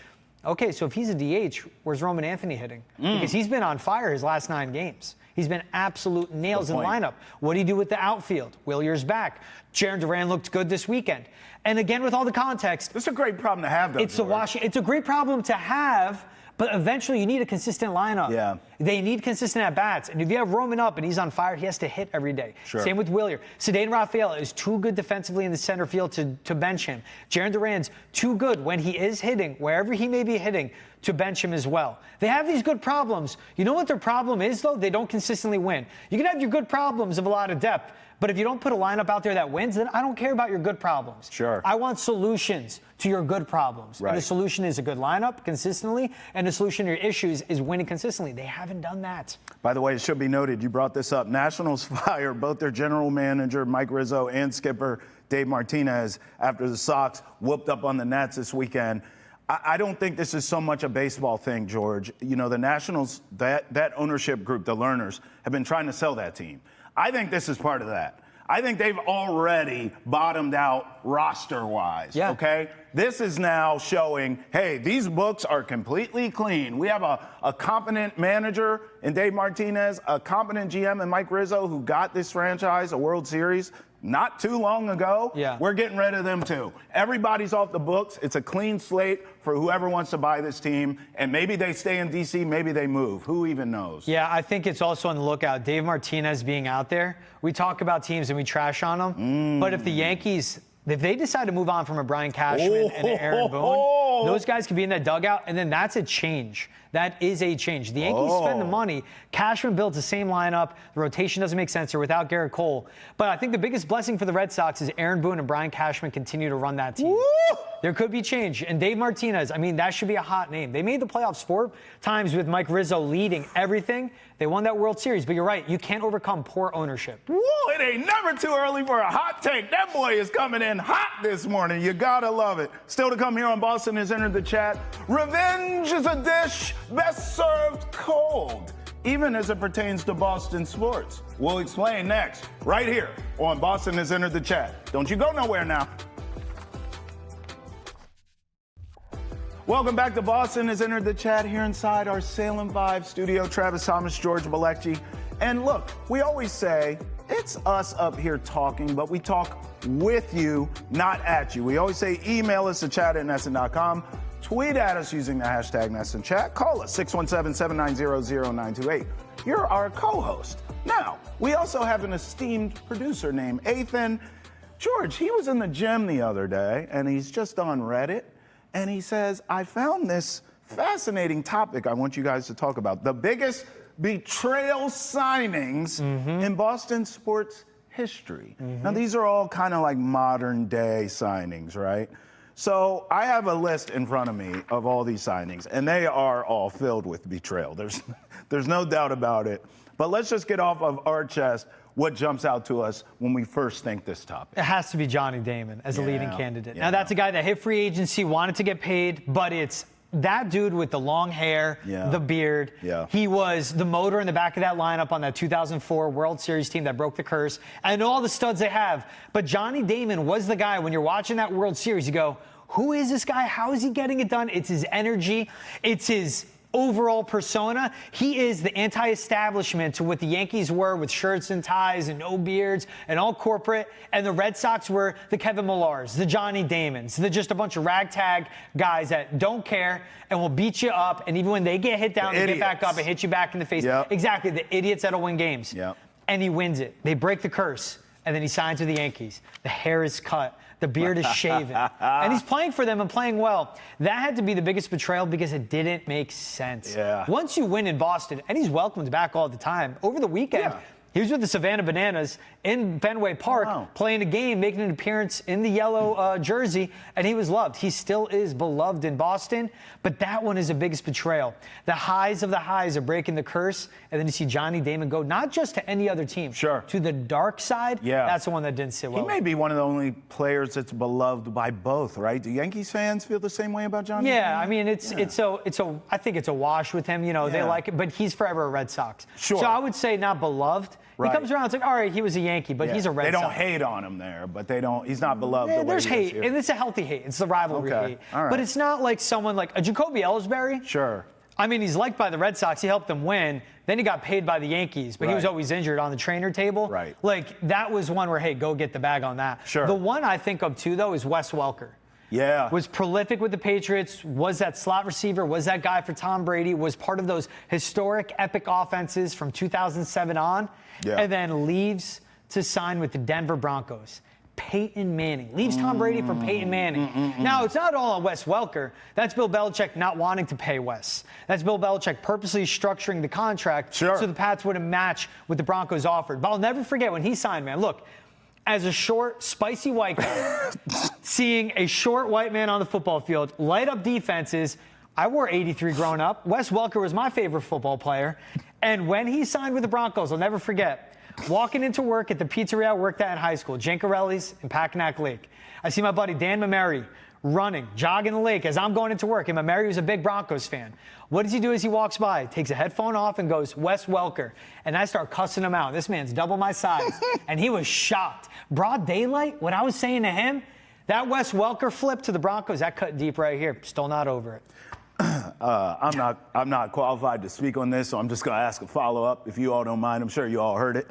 Okay, so if he's a DH, where's Roman Anthony hitting? Because he's been on fire his last 9 games. He's been absolute nails in the lineup. What do you do with the outfield? Willier's back. Jaron Durant looked good this weekend. And again, with all the context, this is a great problem to have, though. It's a great problem to have, but eventually you need a consistent lineup. Yeah. They need consistent at-bats. And if you have Roman up and he's on fire, he has to hit every day. Sure. Same with Willier. Cedane Rafaela is too good defensively in the center field to bench him. Jaron Durant's too good when he is hitting, wherever he may be hitting, to bench him as well. They have these good problems. You know what their problem is, though? They don't consistently win. You can have your good problems of a lot of depth, but if you don't put a lineup out there that wins, then I don't care about your good problems. Sure. I want solutions to your good problems. Right. And the solution is a good lineup consistently, and the solution to your issues is winning consistently. They haven't done that. By the way, it should be noted, you brought this up. Nationals fire both their general manager, Mike Rizzo, and skipper, Dave Martinez, after the Sox whooped up on the Nats this weekend. I don't think this is so much a baseball thing, George. You know, the Nationals, that ownership group, the Learners, have been trying to sell that team. I think this is part of that. I think they've already bottomed out roster-wise, okay? This is now showing, hey, these books are completely clean. We have a competent manager in Dave Martinez, a competent GM in Mike Rizzo, who got this franchise a World Series not too long ago. We're getting rid of them, too. Everybody's off the books. It's a clean slate for whoever wants to buy this team. And maybe they stay in D.C., maybe they move. Who even knows? Yeah, I think it's also on the lookout. Dave Martinez being out there. We talk about teams and we trash on them. But if the Yankees, if they decide to move on from a Brian Cashman and an Aaron Boone, those guys could be in that dugout, and then that's a change. That is a change. The Yankees spend the money. Cashman builds the same lineup. The rotation doesn't make sense there without Garrett Cole. But I think the biggest blessing for the Red Sox is Aaron Boone and Brian Cashman continue to run that team. There could be change. And Dave Martinez, I mean, that should be a hot name. They made the playoffs 4 times with Mike Rizzo leading everything. They won that World Series. But you're right, you can't overcome poor ownership. Woo, it ain't never too early for a hot take. That boy is coming in hot this morning. You gotta love it. Still to come here on Boston has entered the chat. Revenge is a dish best served cold. even as it pertains to Boston sports. We'll explain next, right here on Boston Has Entered the Chat. Don't you go nowhere now. Welcome back to Boston Has Entered the Chat here inside our Salem 5 studio. Travis Thomas George Balekji. And look, we always say it's us up here talking, but we talk with you, not at you. We always say email us at chat@nesson.com. Tweet at us using the hashtag NessonChat. Call us 617-790-0928. You're our co-host. Now, we also have an esteemed producer named Ethan. George, he was in the gym the other day, and he's just on Reddit, and he says, I found this fascinating topic I want you guys to talk about. The biggest betrayal signings in Boston sports history. Now, these are all kind of like modern day signings, right? So I have a list in front of me of all these signings, and they are all filled with betrayal. There's no doubt about it. But let's just get off of our chest what jumps out to us when we first think this topic. It has to be Johnny Damon as a leading candidate. Now, that's a guy that hit free agency, wanted to get paid, but it's that dude with the long hair, the beard. He was the motor in the back of that lineup on that 2004 World Series team that broke the curse, and all the studs they have. But Johnny Damon was the guy, when you're watching that World Series, you go, who is this guy? How is he getting it done? It's his energy. It's his overall persona. He is the anti-establishment to what the Yankees were with shirts and ties and no beards and all corporate. And the Red Sox were the Kevin Lillards, the Johnny Damons, just a bunch of ragtag guys that don't care and will beat you up. And even when they get hit down, they get back up and hit you back in the face. Exactly, the idiots that'll win games. And he wins it. They break the curse. And then he signs with the Yankees. The hair is cut. The beard is shaven. And he's playing for them and playing well. That had to be the biggest betrayal because it didn't make sense. Once you win in Boston, and he's welcomed back all the time, over the weekend, he was with the Savannah Bananas in Fenway Park, playing a game, making an appearance in the yellow jersey, and he was loved. He still is beloved in Boston, but that one is the biggest betrayal. The highs of the highs are breaking the curse, and then you see Johnny Damon go not just to any other team, to the dark side. That's the one that didn't sit well. He may be one of the only players that's beloved by both, right? Do Yankees fans feel the same way about Johnny Damon? I mean, I think it's a wash with him. You know, they like it, but he's forever a Red Sox. So I would say not beloved. He comes around, it's like, all right, he was a Yankee, but he's a Red Sox. They don't hate on him there, but he's not beloved the way there's he hate, is here. and it's a healthy hate. It's the rivalry hate. But it's not like someone like a Jacoby Ellsbury. I mean, he's liked by the Red Sox. He helped them win. Then he got paid by the Yankees, but he was always injured on the trainer table. Like, that was one where, hey, go get the bag on that. The one I think of, too, though, is Wes Welker. Was prolific with the Patriots, was that slot receiver, was that guy for Tom Brady, was part of those historic, epic offenses from 2007 on, and then leaves to sign with the Denver Broncos. Peyton Manning. Leaves Tom Brady for Peyton Manning. Now, it's not all on Wes Welker. That's Bill Belichick not wanting to pay Wes. That's Bill Belichick purposely structuring the contract so the Pats wouldn't match what the Broncos offered. But I'll never forget when he signed, man. Look, as a short, spicy white guy, seeing a short white man on the football field light up defenses, I wore 83 growing up. Wes Welker was my favorite football player. And when he signed with the Broncos, I'll never forget, walking into work at the pizzeria I worked at in high school, Jankarelli's in Packanack Lake. I see my buddy Dan Mameri running, jogging the lake as I'm going into work. And Mameri was a big Broncos fan. What does he do as he walks by? Takes a headphone off and goes, Wes Welker. And I start cussing him out. This man's double my size. And he was shocked. Broad daylight, what I was saying to him, that Wes Welker flip to the Broncos, that cut deep right here. Still not over it. I'm not qualified to speak on this, so I'm just going to ask a follow-up, if you all don't mind. I'm sure you all heard it.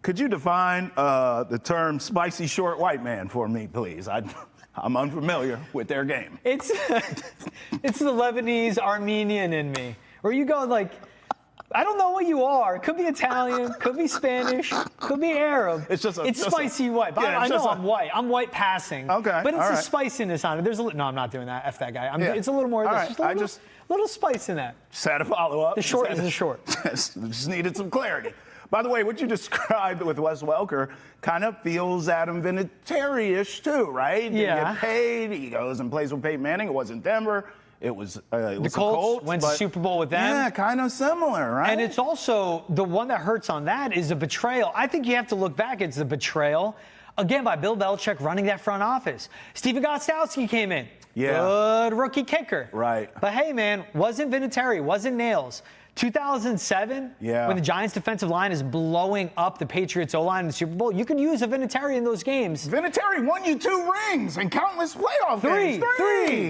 Could you define the term spicy short white man for me, please? I'm unfamiliar with their game. It's the Lebanese Armenian in me, where you go like, I don't know what you are. It could be Italian, could be Spanish, could be Arab. It's spicy white. But I know I'm white. I'm white passing. But it's a spiciness on it. No, I'm not doing that. F that guy. It's a little more. Just a little spice in that. Just had a follow-up. The short is the short. Just needed some clarity. By the way, what you described with Wes Welker kind of feels Adam Vinatieri-ish too, right? Didn't get paid. He goes and plays with Peyton Manning. It wasn't Denver. It was the Colts. Went to Super Bowl with them. Yeah, kind of similar, right? And it's also, the one that hurts on that is the betrayal. I think you have to look back. It's the betrayal, again, by Bill Belichick running that front office. Stephen Gostkowski came in. Good rookie kicker. Right. But hey, man, wasn't Vinatieri, wasn't Nails. 2007, when the Giants' defensive line is blowing up the Patriots' O-line in the Super Bowl, you could use a Vinatieri in those games. Vinatieri won you 2 rings and countless playoff games.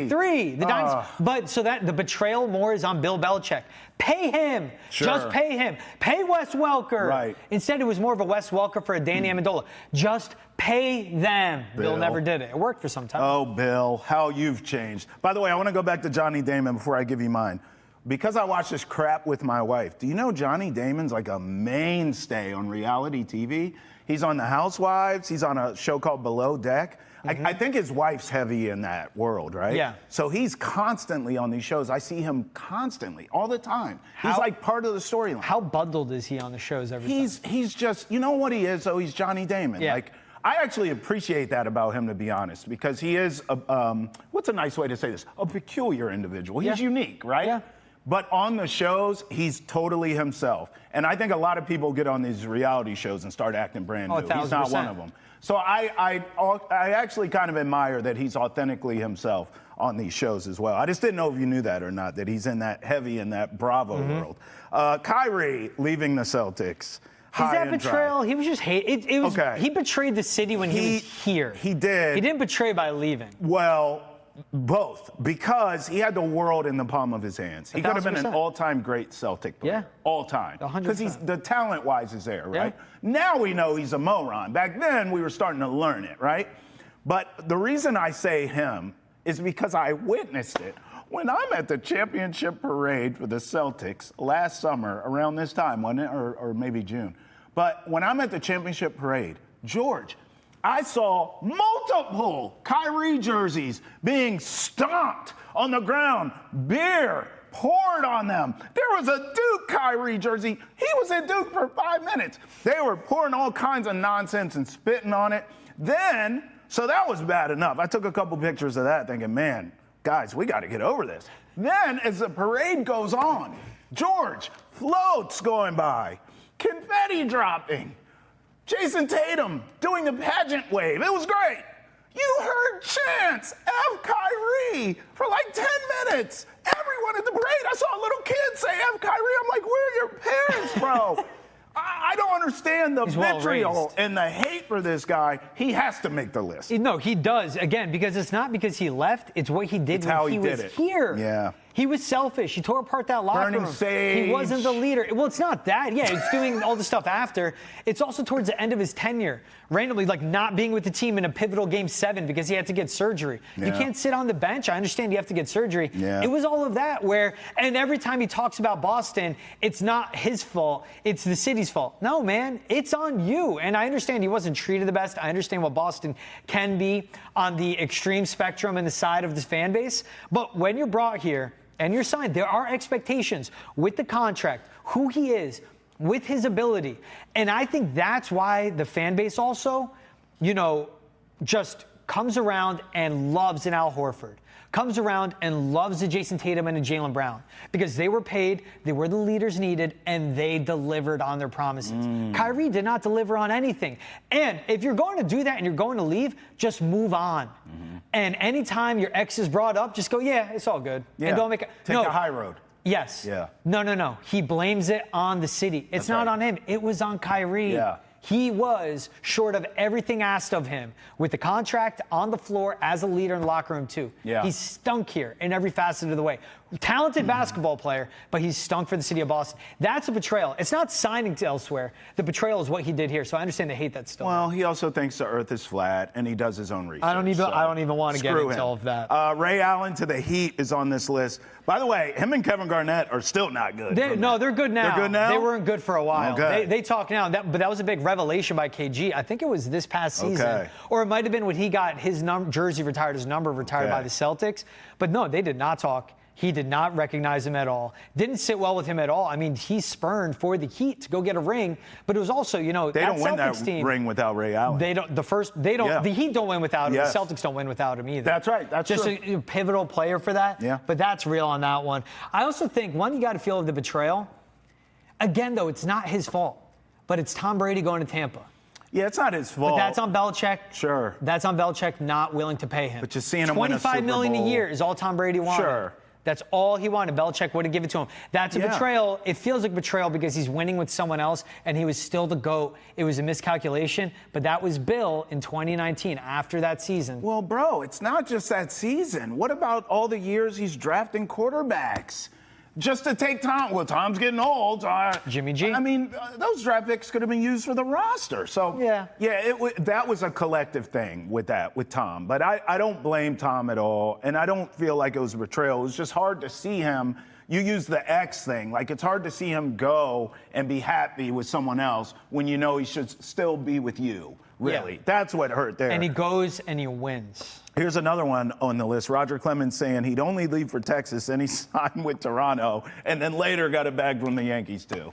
Three. The Giants. But so that the betrayal more is on Bill Belichick. Pay him. Sure. Just pay him. Pay Wes Welker. Right. Instead, it was more of a Wes Welker for a Danny Amendola. Just pay them. Bill never did it. It worked for some time. Oh, Bill, how you've changed. By the way, I want to go back to Johnny Damon before I give you mine. Because I watch this crap with my wife, do you know Johnny Damon's like a mainstay on reality TV? He's on The Housewives. He's on a show called Below Deck. I think his wife's heavy in that world, right? Yeah. So he's constantly on these shows. I see him constantly, all the time. He's like part of the storyline. How bundled is he on the shows every time? He's just, you know what he is? So he's Johnny Damon. Yeah. Like, I actually appreciate that about him, to be honest, because he is, what's a nice way to say this? A peculiar individual. He's unique, right? Yeah. But on the shows, he's totally himself. And I think a lot of people get on these reality shows and start acting brand new. 1,000%. He's not one of them. So I actually kind of admire that he's authentically himself on these shows as well. I just didn't know if you knew that or not, that he's in that heavy in that Bravo world. Kyrie leaving the Celtics. Is that betrayal? He was just hate. It was. He betrayed the city when he was here. He did. He didn't betray by leaving. Well, both, because he had the world in the palm of his hands. He could have been an all-time great Celtic player. Yeah. All time. 100%. Because he's the talent-wise is there, right? Now we know he's a moron. Back then, we were starting to learn it, right? But the reason I say him is because I witnessed it. When I'm at the championship parade for the Celtics last summer, around this time, wasn't it? Or maybe June. But when I'm at the championship parade, George, I saw multiple Kyrie jerseys being stomped on the ground, beer poured on them. There was a Duke Kyrie jersey. He was at Duke for 5 minutes. They were pouring all kinds of nonsense and spitting on it. Then, so that was bad enough. I took a couple pictures of that thinking, man, guys, we got to get over this. Then, as the parade goes on, George, floats going by, confetti dropping, Jason Tatum doing the pageant wave. It was great. You heard chants, F Kyrie, for like 10 minutes. Everyone at the parade, I saw a little kid say F Kyrie. I'm like, where are your parents, bro? I don't understand the vitriol and the hate for this guy. He has to make the list. No, he does. Again, because it's not because he left. It's what he did when he was here. Yeah. He was selfish. He tore apart that locker room. Sage. He wasn't the leader. Well, it's not that. Yeah, he's doing all the stuff after. It's also towards the end of his tenure. Randomly, like not being with the team in a pivotal Game 7 because he had to get surgery. Yeah. You can't sit on the bench. I understand you have to get surgery. Yeah. It was all of that and every time he talks about Boston, it's not his fault. It's the city's fault. No, man, it's on you. And I understand he wasn't treated the best. I understand what Boston can be on the extreme spectrum and the side of the fan base. But when you're brought here, and you're signed, there are expectations with the contract, who he is, with his ability. And I think that's why the fan base also, just comes around and loves an Al Horford, comes around and loves a Jason Tatum and a Jaylen Brown, because they were paid, they were the leaders needed, and they delivered on their promises. Kyrie did not deliver on anything. And if you're going to do that and you're going to leave, just move on. And anytime your ex is brought up, just go, yeah, it's all good. Yeah. And don't make Take the high road. Yes. Yeah. No. He blames it on the city. It's not on him. It was on Kyrie. Yeah. He was short of everything asked of him with the contract on the floor as a leader in the locker room, too. Yeah. He stunk here in every facet of the way. Talented basketball player, but he's stunk for the city of Boston. That's a betrayal. It's not signing to elsewhere. The betrayal is what he did here, so I understand the hate that's still Well, he also thinks the earth is flat, and he does his own research. I don't even want to get into all of that. Ray Allen to the Heat is on this list. By the way, him and Kevin Garnett are still not good. They're good now. They're good now? They weren't good for a while. Okay. They talk now, but that was a big revelation by KG. I think it was this past season. Okay. Or it might have been when he got his jersey retired, his number retired by the Celtics. But no, they did not talk. He did not recognize him at all. Didn't sit well with him at all. I mean, he spurned for the Heat to go get a ring, but it was also, they don't win that ring without Ray Allen. The Heat don't win without him. Yes. The Celtics don't win without him either. That's right. That's just true. a pivotal player for that. Yeah. But that's real on that one. I also think, you got to feel of the betrayal. Again, though, it's not his fault, but it's Tom Brady going to Tampa. Yeah, it's not his fault. But that's on Belichick. Sure. That's on Belichick not willing to pay him. But just seeing him win a Super $25 million Bowl. a year is all Tom Brady wanted. Sure. That's all he wanted. Belichick wouldn't give it to him. That's a betrayal. It feels like betrayal because he's winning with someone else, and he was still the GOAT. It was a miscalculation, but that was Bill in 2019 after that season. Well, bro, it's not just that season. What about all the years he's drafting quarterbacks? Just to take Tom. Well, Tom's getting old. Jimmy G. I mean, those draft picks could have been used for the roster. So, that was a collective thing with Tom. But I don't blame Tom at all, and I don't feel like it was a betrayal. It was just hard to see him. You use the X thing. Like, it's hard to see him go and be happy with someone else when you know he should still be with you, really. That's what hurt there. And he goes and he wins. Here's another one on the list. Roger Clemens saying he'd only leave for Texas, and he signed with Toronto, and then later got a bag from the Yankees, too.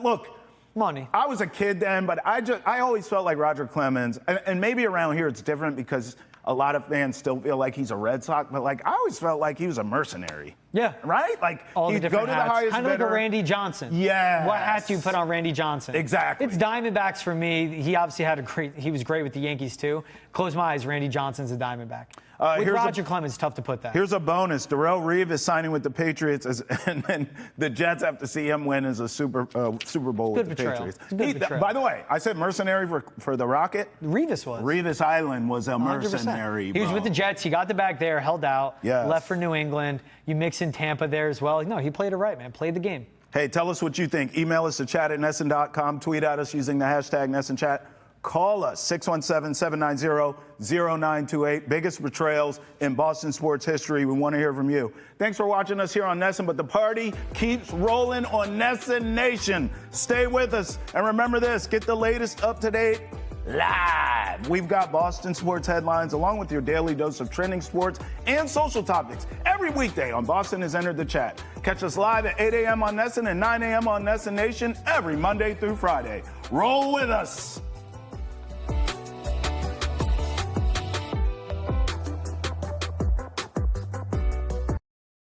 Look, money. I was a kid then, but I always felt like Roger Clemens, and maybe around here it's different because a lot of fans still feel like he's a Red Sox, but like I always felt like he was a mercenary. Yeah. Right? Like all he'd the go different to hats. the highest Kind of like bidder. a Randy Johnson. Yes. What hat do you put on Randy Johnson? Exactly. It's Diamondbacks for me. He obviously he was great with the Yankees too. Close my eyes, Randy Johnson's a Diamondback. With Roger Clemens, tough to put that. Here's a bonus. Darrelle Reeve is signing with the Patriots, and then the Jets have to see him win as a Super Bowl with the Patriots. Good betrayal. By the way, I said mercenary for the Rocket. Revis was. Revis Island was a mercenary. 100%. He was with the Jets. He got the bag there, held out, Yes. left for New England. You mix in Tampa there as well. No, he played it right, man. Played the game. Hey, tell us what you think. Email us at chat@nesson.com. Tweet at us using the hashtag NessonChat. Call us, 617-790-0928. Biggest betrayals in Boston sports history. We want to hear from you. Thanks for watching us here on Nesson, but the party keeps rolling on Nesson Nation. Stay with us. And remember this, get the latest up-to-date live. We've got Boston sports headlines along with your daily dose of trending sports and social topics every weekday on Boston Has Entered the Chat. Catch us live at 8 a.m. on Nesson and 9 a.m. on Nesson Nation every Monday through Friday. Roll with us.